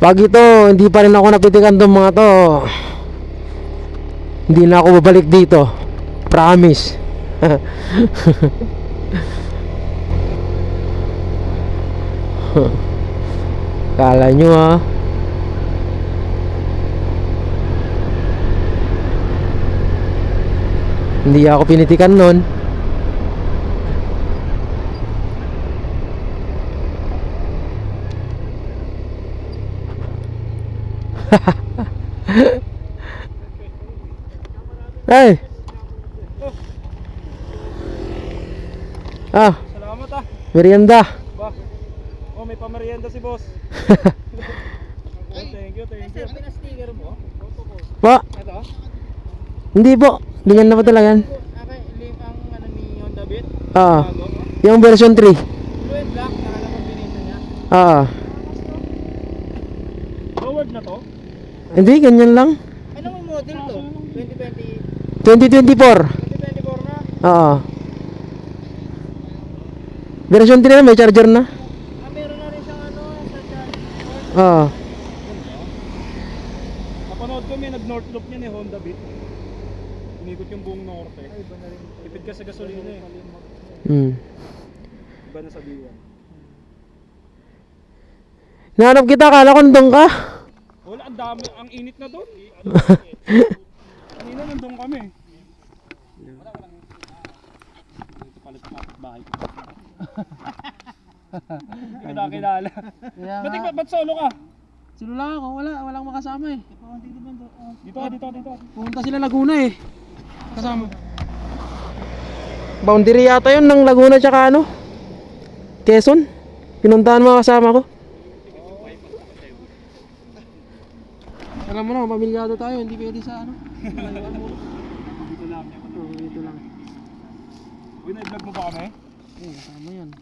Pag ito, hindi pa rin ako napitikan tong mga to, hindi na ako babalik dito. Promise. Kala nyo ha. Hindi ako pinitikan nun. Hey. Salamat ah. Merienda. Ba. Oh, may pamerienda si boss. Thank you, thank you. Ano na sticker mo? Po. Ito? Hindi po. Ganyan na pa talaga. Okay, link ang ano ni Honda Beat. Yung version 3. Blue and black, nakala combination niya. Lowered na to? Hindi, ganyan lang. Anong model to? 2020? 2024. 2024 na? Version 3 na, may charger na. Meron na rin siyang ano, sa charger. Napanood ko may nag-north loop niya ni Honda Beat. Inikot yung buong norte. Tipid ka sa gasolina eh. Iba na sa B1. Nahanap kita, kala ko nandun ka. Wala, ang dami, ang init na doon. Kanina nandun kami. Palit sa kapitbahay ko. Hindi ko nakilala. Ba't solo ka? Sino lang ako, walang makasama eh. Dito. Pumunta sila Laguna eh. Kasama. Boundary yata yun ng Laguna tsaka ano? Quezon. Pinuntahan mga kasama ko. Alam mo na, pamilyado tayo, hindi pwede sa ano. Dito lang. Dito lang. Uy, na-vlog mo ba kami? Kasama yan.